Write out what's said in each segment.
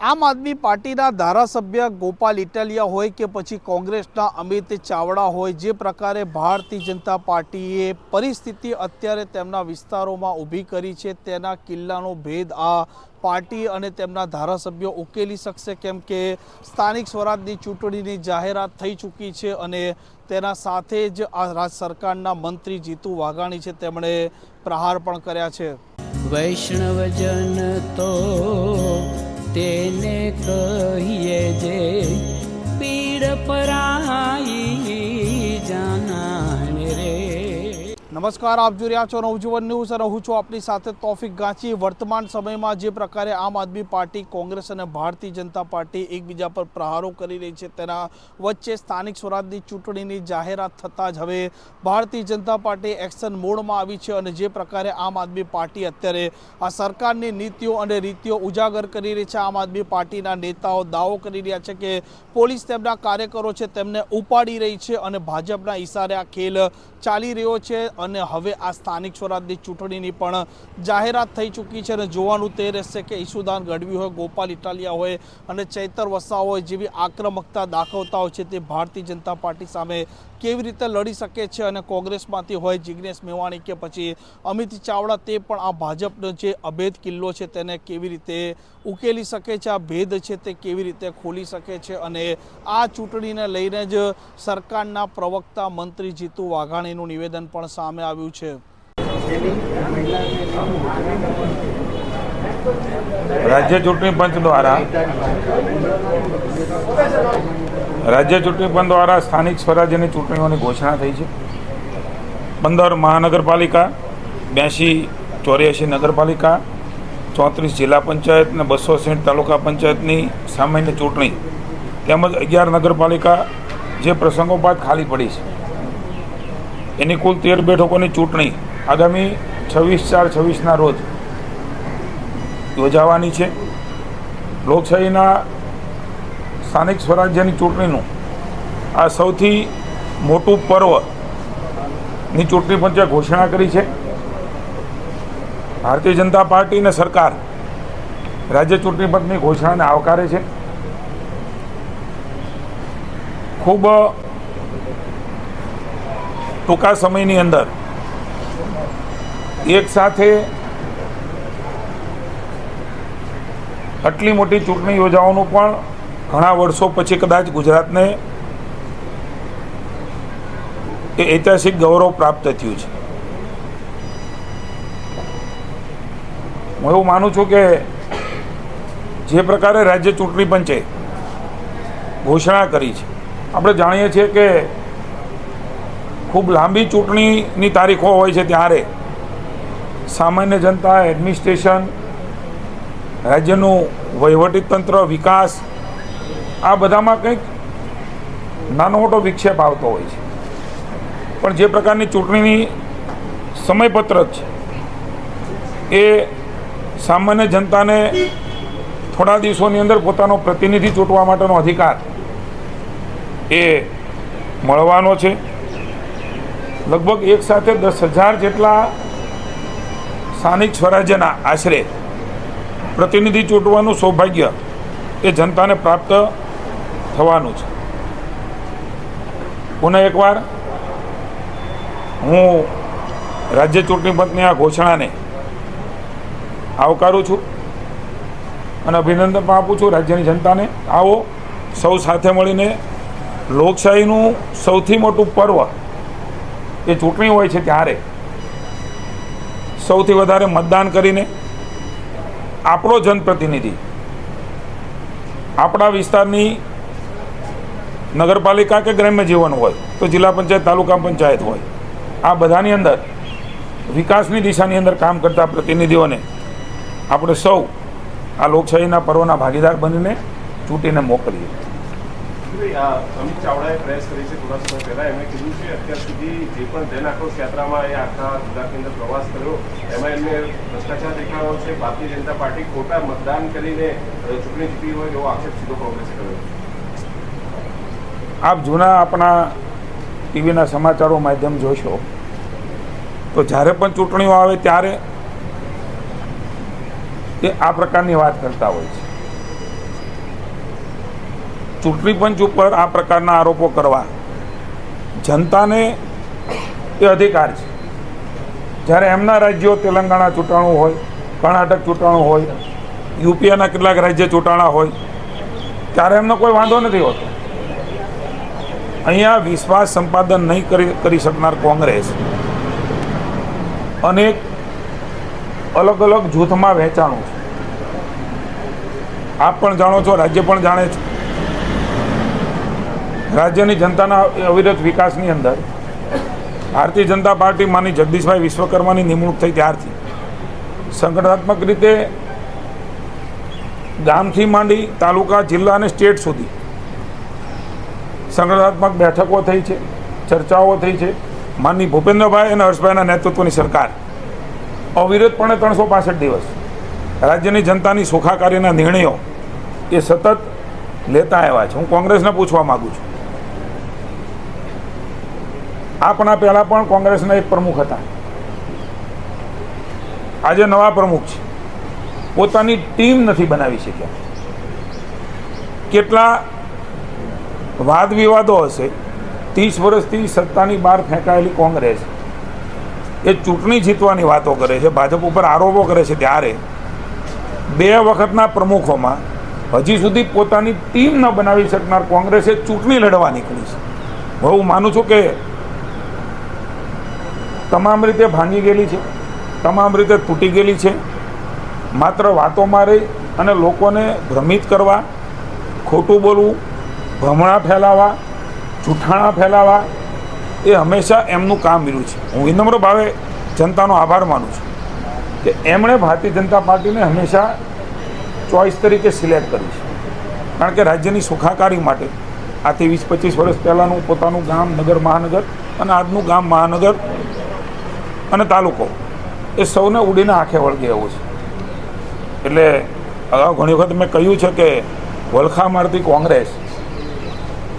આમ આદમી પાર્ટીના ધારાસભ્ય ગોપાલ ઇટાલિયા હોય કે પછી કોંગ્રેસના અમિત ચાવડા હોય, જે પ્રકારે ભારતીય જનતા પાર્ટીએ પરિસ્થિતિ અત્યારે તેમના વિસ્તારોમાં ઊભી કરી છે, તેના કિલ્લાનો ભેદ આ પાર્ટી અને તેમના ધારાસભ્યો ઉકેલી શકશે, કેમ કે સ્થાનિક સ્વરાજની ચૂંટણીની જાહેરાત થઈ ચૂકી છે અને તેના સાથે જ આ રાજ્ય સરકારના મંત્રી જીતુ વાઘાણી છે, તેમણે પ્રહાર પણ કર્યા છે। વૈષ્ણવજન તો તેને કહીએ જે પીડ પરાઈ જાનાને રે। નમસ્કાર, આપ જોઈ રહ્યા છો નવજીવન ન્યૂઝ અને હું છું આપની સાથે તોફિક ગાંચી। વર્તમાન સમયમાં જે પ્રકારે આમ આદમી પાર્ટી, કોંગ્રેસ અને ભારતીય જનતા પાર્ટી એકબીજા પર પ્રહારો કરી રહી છે, તેના વચ્ચે સ્થાનિક સ્વરાજની ચૂંટણીની જાહેરાત થતાં જ હવે ભારતીય જનતા પાર્ટી એક્શન મોડમાં આવી છે અને જે પ્રકારે આમ આદમી પાર્ટી અત્યારે આ સરકારની નીતિઓ અને રીતિઓ ઉજાગર કરી રહી છે। આમ આદમી પાર્ટીના નેતાઓ દાવો કરી રહ્યા છે કે પોલીસ તેમના કાર્યકરો છે તેમને ઉપાડી રહી છે અને ભાજપના ઇશારે આ ખેલ ચાલી રહ્યો છે અને હવે આ સ્થાનિક સ્વરાજની ચૂંટણીની પણ જાહેરાત થઈ ચૂકી છે અને જોવાનું તે રહેશે કે ઈશુદાન ગઢવી હોય, ગોપાલ ઇટાલિયા હોય અને ચૈતર વસાવા હોય જેવી આક્રમકતા દાખવતા હોય છે તે ભારતીય જનતા પાર્ટી સામે કેવી રીતે લડી શકે છે અને કોંગ્રેસમાંથી હોય જિગ્નેશ મેવાણી કે પછી અમિત ચાવડા, તે પણ આ ભાજપનો જે અભેદ કિલ્લો છે તેને કેવી રીતે ઉકેલી શકે છે, આ ભેદ છે તે કેવી રીતે ખોલી શકે છે અને આ ચૂંટણીને લઈને જ સરકારના પ્રવક્તા મંત્રી જીતુ વાઘાણીનું નિવેદન પણ સામે આવ્યું છે। राज्य चूंटणी पंच द्वारा स्थानिक स्वराज्यनी चूंटणीओनी घोषणा थई छे। 15 महानगरपालिका, 82-84 नगरपालिका, 34 जिला पंचायत ने 260 तालुका पंचायतनी सामान्य चूंटणी તેમજ 11 नगरपालिका જે પ્રસંગોપાત ખાલી પડી છે એની કુલ 13 બેઠકોની ચૂંટણી આગામી 26/4/26ના રોજ યોજાવાની છે। લોકશાહીના સ્થાનિક સ્વરાજ્યની ચૂંટણીનું આ સૌથી મોટું પર્વની ચૂંટણી પંચે ઘોષણા કરી છે। ભારતીય જનતા પાર્ટી અને સરકાર રાજ્ય ચૂંટણી પંચની ઘોષણાને આવકારે છે। ખૂબ ટૂંકા સમયની અંદર એક સાથે આટલી મોટી ચૂંટણી યોજવાનું પણ ઘણા વર્ષો પછી કદાચ ગુજરાતને એ ઐતિહાસિક ગૌરવ પ્રાપ્ત થયું છે। હું એવું માનું છું કે જે પ્રકારે રાજ્ય ચૂંટણી પંચે ઘોષણા કરી છે, આપણે જાણીએ છીએ કે ખૂબ લાંબી ચૂંટણીની તારીખો હોય છે ત્યારે સામાન્ય જનતા, એડમિનિસ્ટ્રેશન, રાજ્યનું વહીવટીતંત્ર, વિકાસ, આ બધામાં કંઈક નાનો મોટો વિક્ષેપ આવતો હોય છે, પણ જે પ્રકારની ચૂંટણીની સમયપત્રક છે એ સામાન્ય જનતાને થોડા દિવસોની અંદર પોતાનો પ્રતિનિધિ ચૂંટવા માટેનો અધિકાર એ મળવાનો છે। લગભગ એક સાથે 10,000 જેટલા સ્થાનિક સ્વરાજ્યના આશરે પ્રતિનિધિ ચૂંટવાનું સૌભાગ્ય એ જનતાને પ્રાપ્ત થવાનું છે। પુનઃ એકવાર હું રાજ્ય ચૂંટણી પંચની આ ઘોષણાને આવકારું છું અને અભિનંદન પણ આપું છું રાજ્યની જનતાને। આવો સૌ સાથે મળીને લોકશાહીનું સૌથી મોટું પર્વ એ ચૂંટણી હોય છે ત્યારે સૌથી વધારે મતદાન કરીને આપણો જનપ્રતિનિધિ આપણા વિસ્તારની નગરપાલિકા કે ગ્રામ્ય જીવન હોય તો જિલ્લા પંચાયત, તાલુકા પંચાયત હોય, આ બધાની અંદર વિકાસની દિશાની અંદર કામ કરતા પ્રતિનિધિઓને આપણે સૌ આ લોકશાહીના પર્વના ભાગીદાર બનીને ચૂંટીને મોકલીએ। અમિત ચાવડાએ પ્રેસ કરી છે થોડા સમય પહેલા, એમણે કીધું છે અત્યાર સુધી જે પણ જન આક્રોશ યાત્રામાં એ આખા ગુજરાતની અંદર પ્રવાસ કર્યો એમાં એમને ભ્રષ્ટાચાર દેખાડ્યો છે, ભારતીય જનતા પાર્ટી ખોટા મતદાન કરીને ચૂંટણી જીતી હોય એવો આક્ષેપ સીધો કોંગ્રેસે કર્યો। આપ જૂના આપણા ટીવીના સમાચારો માધ્યમ જોશો તો જ્યારે પણ ચૂંટણીઓ આવે ત્યારે એ આ પ્રકારની વાત કરતા હોય છે। ચૂંટણી પંચ ઉપર આ પ્રકારના આરોપો કરવા જનતાને એ અધિકાર છે. જ્યારે એમના રાજ્યો તેલંગાણા ચૂંટાણું હોય, કર્ણાટક ચૂંટાણું હોય, યુપીના કેટલાક રાજ્ય ચૂંટાણા હોય, ત્યારે એમનો કોઈ વાંધો નથી હોતો. અહીંયા વિશ્વાસ સંપાદન નહીં કરી શકનાર કોંગ્રેસ અનેક અલગ અલગ જૂથમાં વહેંચાણું છે. આપ પણ જાણો છો, રાજ્ય પણ જાણે છે. રાજ્યની જનતાના અવિરત વિકાસની અંદર ભારતીય જનતા પાર્ટી માની જગદીશભાઈ વિશ્વકર્માની નિમણૂક થઈ ત્યારથી સંગઠનાત્મક રીતે ગામથી માંડી તાલુકા, જિલ્લા અને સ્ટેટ સુધી સંગઠનાત્મક બેઠકો થઈ છે, ચર્ચાઓ થઈ છે. માનની ભૂપેન્દ્રભાઈ અને હર્ષભાઈના નેતૃત્વની સરકાર અવિરતપણે 365 દિવસ રાજ્યની જનતાની સુખાકારીના નિર્ણયો એ સતત લેતા આવ્યા છે. હું કોંગ્રેસને પૂછવા માગું છું, આપણા પહેલાં પણ કોંગ્રેસના એક પ્રમુખ હતા, આજે નવા પ્રમુખ છે, પોતાની ટીમ નથી બનાવી શક્યા. કેટલા વાદ વિવાદો હશે. 30 વર્ષથી સત્તાની બહાર ફેંકાયેલી કોંગ્રેસ એ ચૂંટણી જીતવાની વાતો કરે છે, ભાજપ ઉપર આરોપો કરે છે. ત્યારે 2 વખતના પ્રમુખોમાં હજી સુધી પોતાની ટીમ ન બનાવી શકનાર કોંગ્રેસે ચૂંટણી લડવા નીકળી છે. હું માનું છું કે તમામ રીતે ભાંગી ગયેલી છે, તમામ રીતે તૂટી ગયેલી છે. માત્ર વાતોમાં રહી અને લોકોને ભ્રમિત કરવા, ખોટું બોલવું, ભ્રમણા ફેલાવા, જૂઠાણા ફેલાવા એ હંમેશા એમનું કામ રહ્યું છે. હું વિનમ્ર ભાવે જનતાનો આભાર માનું છું કે એમણે ભારતીય જનતા પાર્ટીને હંમેશા ચોઇસ તરીકે સિલેક્ટ કરી છે. કારણ કે રાજ્યની સુખાકારી માટે આથી 20-25 વર્ષ પહેલાંનું પોતાનું ગામ, નગર, મહાનગર અને આજનું ગામ, મહાનગર અને તાલુકો એ સૌને ઉડીને આંખે વળગે એવું છે. એટલે અગાઉ ઘણી વખત મેં કહ્યું છે કે વલખા મારતી કોંગ્રેસ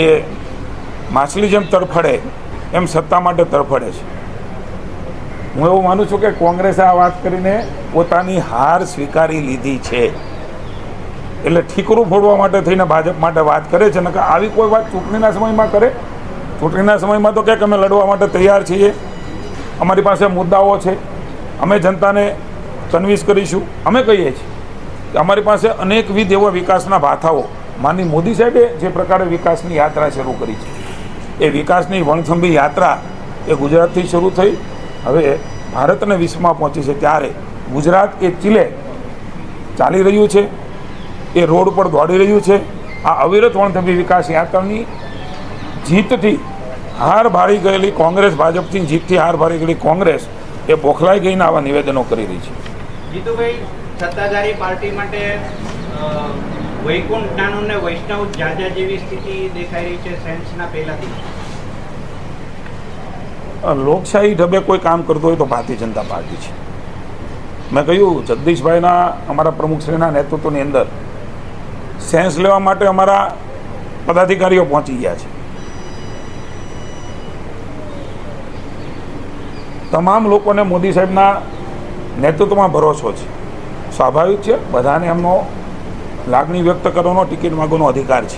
એ માછલી જેમ તરફડે એમ સત્તા માટે તરફડે છે. હું એવું માનું છું કે કોંગ્રેસે આ વાત કરીને પોતાની હાર સ્વીકારી લીધી છે. એટલે ઠીકરું ફોડવા માટે થઈને ભાજપ માટે વાત કરે છે. ને કે આવી કોઈ વાત ચૂંટણીના સમયમાં કરે. ચૂંટણીના સમયમાં તો કંઈક અમે લડવા માટે તૈયાર છીએ, અમારી પાસે મુદ્દાઓ છે, અમે જનતાને કન્વિન્સ કરીશું. અમે કહીએ છીએ કે અમારી પાસે અનેકવિધ એવા વિકાસના ભાથાઓ, માનની મોદી સાહેબે જે પ્રકારે વિકાસની યાત્રા શરૂ કરી છે એ વિકાસની વણથંભી યાત્રા એ ગુજરાતથી શરૂ થઈ હવે ભારત અને વિશ્વમાં પહોંચી છે. ત્યારે ગુજરાત એ ચીલે ચાલી રહ્યું છે, એ રોડ પર દોડી રહ્યું છે. આ અવિરત વણથંભી વિકાસ યાત્રાની જીતથી હાર ભાળી ગયેલી કોંગ્રેસ, ભાજપથી જીતથી હાર ભાળી ગયેલી કોંગ્રેસ એ બોખલાઈ ગઈને આવા નિવેદનો કરી રહી છે. જીતુભાઈ, સત્તાધારી પાર્ટી માટે વૈકુંઠ નાનું ને વૈષ્ણવ જાજા જેવી સ્થિતિ દેખાઈ રહી છે સેન્સના પહેલાથી. લોકશાહી ઢબે કોઈ કામ કરતો હોય તો ભારતીય જનતા પાર્ટી છે. મેં કહ્યું જગદીશભાઈના, અમારા પ્રમુખશ્રીના નેતૃત્વની અંદર સેન્સ લેવા માટે અમારા પદાધિકારીઓ પહોંચી ગયા છે. તમામ લોકોને મોદી સાહેબના નેતૃત્વમાં ભરોસો છે. સ્વાભાવિક છે, બધાને એમનો લાગણી વ્યક્ત કરવાનો, ટિકિટ માગવાનો અધિકાર છે.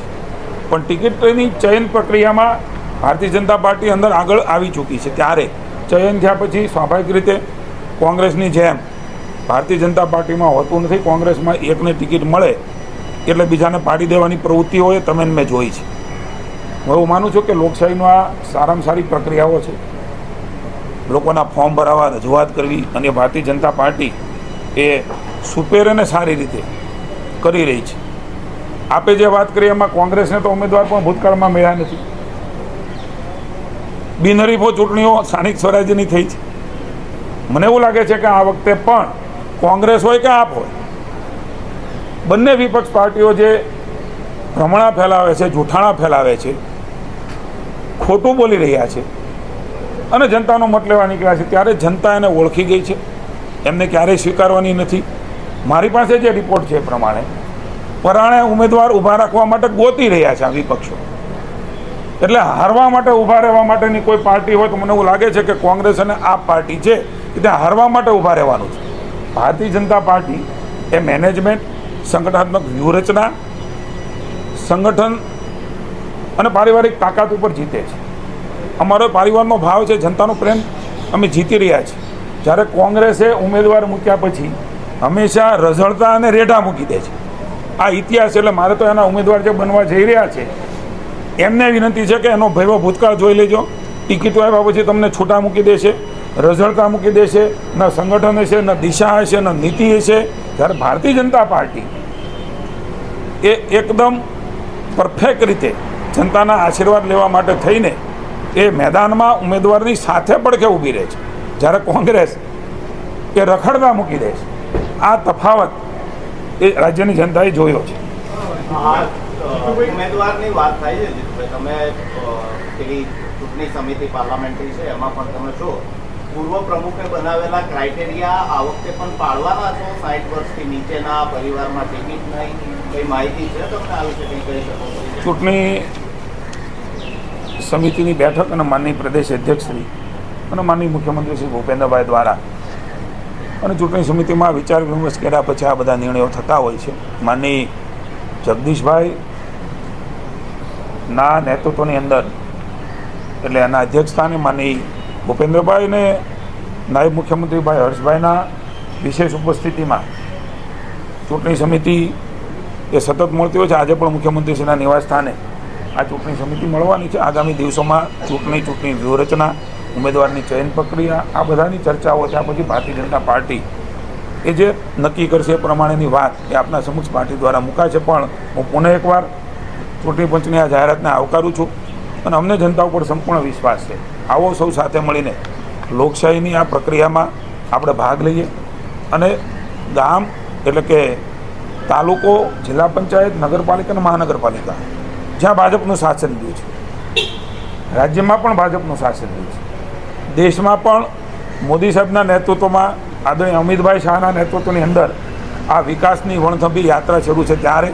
પણ ટિકિટની ચયન પ્રક્રિયામાં ભારતીય જનતા પાર્ટી અંદર આગળ આવી ચૂકી છે. ત્યારે ચયન થયા પછી સ્વાભાવિક રીતે કોંગ્રેસની જેમ ભારતીય જનતા પાર્ટીમાં હોતું નથી. કોંગ્રેસમાં એકને ટિકિટ મળે એટલે બીજાને પાડી દેવાની પ્રવૃત્તિઓ એ તમે મેં જોઈ છે. હું એવું માનું છું કે લોકશાહીનો આ સારામાં સારી પ્રક્રિયાઓ છે. લોકોના ફોર્મ ભરાવા, રજૂઆત કરવી, અને ભારતીય જનતા પાર્ટી એ સુપેર અને સારી રીતે કરી રહી છે. આપે જે વાત કરી એમાં કોંગ્રેસને તો ઉમેદવાર પણ ભૂતકાળમાં મળ્યા નથી. બિનહરીફો ચૂંટણીઓ સ્થાનિક સ્વરાજ્યની થઈ છે. મને એવું લાગે છે કે આ વખતે પણ કોંગ્રેસ હોય કે આપ હોય, બંને વિપક્ષ પાર્ટીઓ જે ભ્રમણા ફેલાવે છે, જૂઠાણા ફેલાવે છે, ખોટું બોલી રહ્યા છે અને જનતાનો મત લેવા નીકળ્યા છે, ત્યારે જનતા એને ઓળખી ગઈ છે. એમને ક્યારેય સ્વીકારવાની નથી. મારી પાસે જે રિપોર્ટ છે એ પ્રમાણે પરાણે ઉમેદવાર ઊભા રાખવા માટે ગોતી રહ્યા છે આ વિપક્ષો. એટલે હારવા માટે, ઊભા રહેવા માટેની કોઈ પાર્ટી હોય તો મને એવું લાગે છે કે કોંગ્રેસ અને આપ પાર્ટી છે કે ત્યાં હારવા માટે ઊભા રહેવાનું છે. ભારતીય જનતા પાર્ટી એ મેનેજમેન્ટ, સંગઠનાત્મક વ્યૂહરચના, સંગઠન અને પારિવારિક તાકાત ઉપર જીતે છે. અમારો પરિવારનો ભાવ છે, જનતાનો પ્રેમ, અમે જીતી રહ્યા છીએ. જ્યારે કોંગ્રેસે ઉમેદવાર મૂક્યા પછી હંમેશા રઝળતા અને રેઢા મૂકી દે છે. આ ઇતિહાસ. એટલે મારે તો એના ઉમેદવાર જે બનવા જઈ રહ્યા છે એમને વિનંતી છે કે એનો ભયવો ભૂતકાળ જોઈ લેજો. ટિકિટો આવ્યા પછી તમને છૂટા મૂકી દેશે, રઝળતા મૂકી દેશે, ન સંગઠન હશે, ન દિશા હશે, ન નીતિ હશે. જ્યારે ભારતીય જનતા પાર્ટી એ એકદમ પરફેક્ટ રીતે જનતાના આશીર્વાદ લેવા માટે થઈને એ મેદાનમાં ઉમેદવારની સાથે પડખે ઊભી રહે છે, જ્યારે કોંગ્રેસ એ રખડતા મૂકી દે છે. આ તફાવત એ રાજ્યની જનતાએ જોયો છે. ઉમેદવારની વાત થાય છે જીતુભાઈ, તમે પેલી ચૂંટણી સમિતિ પાર્લામેન્ટરી છે એમાં પણ તમે છો, પૂર્વ પ્રમુખે બનાવેલા ક્રાઇટેરિયા આ વખતે પણ પાળવાના છો? 60 વર્ષથી નીચેના પરિવારમાં ટિકિટ નહીં, કઈ માહિતી છે તમને આ વિશે કંઈ કહી શકો? ચૂંટણી સમિતિની બેઠક અને માનનીય પ્રદેશ અધ્યક્ષશ્રી અને માનનીય મુખ્યમંત્રી શ્રી ભૂપેન્દ્રભાઈ દ્વારા અને ચૂંટણી સમિતિમાં વિચાર વિમર્શ કર્યા પછી આ બધા નિર્ણયો થતા હોય છે. માનનીય જગદીશભાઈ ના નેતૃત્વની અંદર, એટલે એના અધ્યક્ષસ્થાને માનનીય ભૂપેન્દ્રભાઈ અને નાયબ મુખ્યમંત્રી ભાઈ હર્ષભાઈના વિશેષ ઉપસ્થિતિમાં ચૂંટણી સમિતિ એ સતત મળતી હોય છે. આજે પણ મુખ્યમંત્રીશ્રીના નિવાસ સ્થાને આ ચૂંટણી સમિતિ મળવાની છે. આગામી દિવસોમાં ચૂંટણી વ્યૂહરચના, ઉમેદવારની ચયન પ્રક્રિયા, આ બધાની ચર્ચાઓ થયા પછી ભારતીય જનતા પાર્ટી એ જે નક્કી કરશે એ પ્રમાણેની વાત એ આપના સમક્ષ પાર્ટી દ્વારા મુકાય છે. પણ હું પુનઃ એકવાર ચૂંટણી પંચની આ જાહેરાતને આવકારું છું અને અમને જનતા ઉપર સંપૂર્ણ વિશ્વાસ છે. આવો સૌ સાથે મળીને લોકશાહીની આ પ્રક્રિયામાં આપણે ભાગ લઈએ અને ગામ એટલે કે તાલુકો, જિલ્લા પંચાયત, નગરપાલિકા અને મહાનગરપાલિકા જ્યાં ભાજપનું શાસન રહ્યું છે, રાજ્યમાં પણ ભાજપનું શાસન રહ્યું છે, દેશમાં પણ મોદી સાહેબના નેતૃત્વમાં, આદરણીય અમિતભાઈ શાહના નેતૃત્વની અંદર આ વિકાસની વણથંભી યાત્રા શરૂ છે. ત્યારે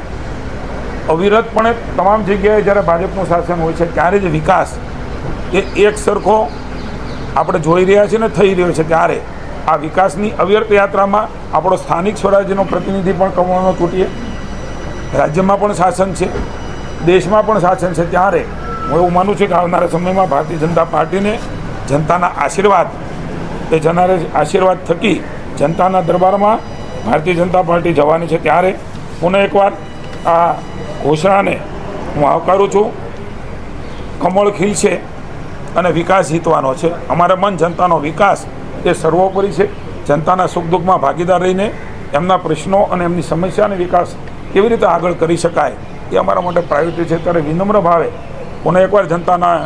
અવિરતપણે તમામ જગ્યાએ જ્યારે ભાજપનું શાસન હોય છે ત્યારે જ વિકાસ એ એક સરખો આપણે જોઈ રહ્યા છીએ ને થઈ રહ્યો છે. ત્યારે આ વિકાસની અવિરત યાત્રામાં આપણો સ્થાનિક સ્વરાજ્યનો પ્રતિનિધિ પણ કમાવાનો તૂટીએ, રાજ્યમાં પણ શાસન છે, દેશમાં પણ શાસન છે. ત્યારે હું એવું માનું છું કે આવનારા સમયમાં ભારતીય જનતા પાર્ટીને જનતાના આશીર્વાદ એ જનારે આશીર્વાદ થકી જનતાના દરબારમાં ભારતીય જનતા પાર્ટી જવાની છે. ત્યારે પુનઃ એકવાર આ ઘોષણાને હું આવકારું છું. કમળ ખીલશે અને વિકાસ જીતવાનો છે. અમારા મન જનતાનો વિકાસ એ સર્વોપરી છે. જનતાના સુખ દુઃખમાં ભાગીદાર રહીને એમના પ્રશ્નો અને એમની સમસ્યા અને વિકાસ કેવી રીતે આગળ કરી શકાય એ અમારા માટે પ્રાયોરિટી છે. ત્યારે વિનમ્ર ભાવે પુનઃ એકવાર જનતાના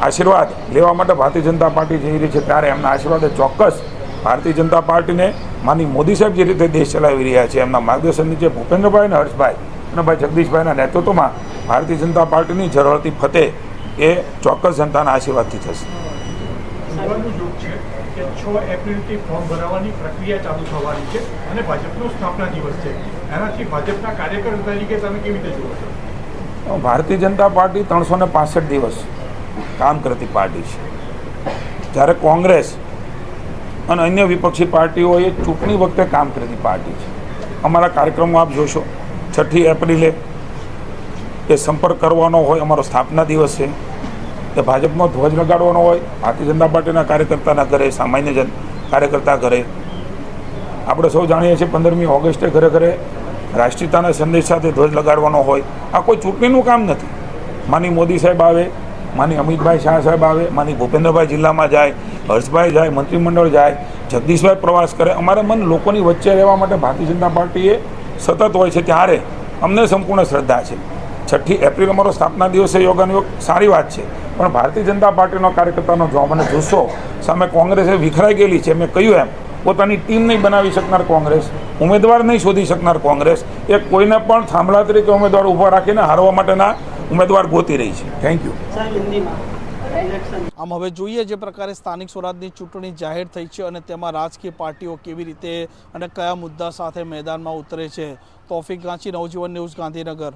આશીર્વાદ લેવા માટે ભારતીય જનતા પાર્ટી જઈ રહી છે. ત્યારે એમના આશીર્વાદે ચોક્કસ ભારતીય જનતા પાર્ટીને માનનીય મોદી સાહેબ જે રીતે દેશ ચલાવી રહ્યા છે એમના માર્ગદર્શન નીચે ભૂપેન્દ્રભાઈ અને હર્ષભાઈ અને ભાઈ જગદીશભાઈના નેતૃત્વમાં ભારતીય જનતા પાર્ટીની ઝળહળતી ફતેહ એ ચોક્કસ જનતાના આશીર્વાદથી થશે. 6 એપ્રિલથી ફોર્મ ભરાવાની પ્રક્રિયા ચાલુ થવાની છે અને ભાજપનો સ્થાપના દિવસ છે. એનાથી ભાજપના કાર્યકર તરીકે તમે કેવી રીતે જુઓ છો? ભારતીય જનતા પાર્ટી 365 દિવસ કામ કરતી પાર્ટી છે. જ્યારે કોંગ્રેસ અને અન્ય વિપક્ષી પાર્ટીઓએ ચૂંટણી વખતે કામ કરતી પાર્ટી છે. અમારા કાર્યક્રમો આપ જોશો, 6 એપ્રિલે એ સંપર્ક કરવાનો હોય, અમારો સ્થાપના દિવસ છે, એ ભાજપનો ધ્વજ લગાડવાનો હોય, ભારતીય જનતા પાર્ટીના કાર્યકર્તાના ઘરે, સામાન્ય કાર્યકર્તા ઘરે. આપણે સૌ જાણીએ છીએ 15મી ઓગસ્ટે ઘરે ઘરે રાષ્ટ્રીયતાના સંદેશ સાથે ધ્વજ લગાડવાનો હોય. આ કોઈ ચૂંટણીનું કામ નથી. માની મોદી સાહેબ આવે, માની અમિતભાઈ શાહ સાહેબ આવે, માની ભૂપેન્દ્રભાઈ જિલ્લામાં જાય, હર્ષભાઈ જાય, મંત્રીમંડળ જાય, જગદીશભાઈ પ્રવાસ કરે. અમારા મન લોકોની વચ્ચે રહેવા માટે ભારતીય જનતા પાર્ટીએ સતત હોય છે. ત્યારે અમને સંપૂર્ણ શ્રદ્ધા છે. 6 એપ્રિલ અમારો સ્થાપના દિવસે યોગાનુયોગ સારી વાત છે, પણ ભારતીય જનતા પાર્ટીનો કાર્યકર્તાનો જવાબ અને જુસ્સો સામે કોંગ્રેસે વિખરાઈ ગયેલી છે. મેં કહ્યું એમ, પોતાની ટીમ નહીં બનાવી શકનાર કોંગ્રેસ, ઉમેદવાર નહીં શોધી શકનાર કોંગ્રેસ એ કોઈને પણ થાંભલા તરીકે ઉમેદવાર ઊભા રાખીને હારવા માટેના ઉમેદવાર ગોતી રહી છે. Thank you. આમ હવે જોઈએ જે પ્રકારે સ્થાનિક સ્વરાજની ચૂંટણી જાહેર થઈ છે અને તેમાં રાજકીય પાર્ટીઓ કેવી રીતે અને કયા મુદ્દા સાથે મેદાનમાં ઉતરે છે. તૌફિક ગાંચી, નવજીવન ન્યૂઝ, ગાંધીનગર.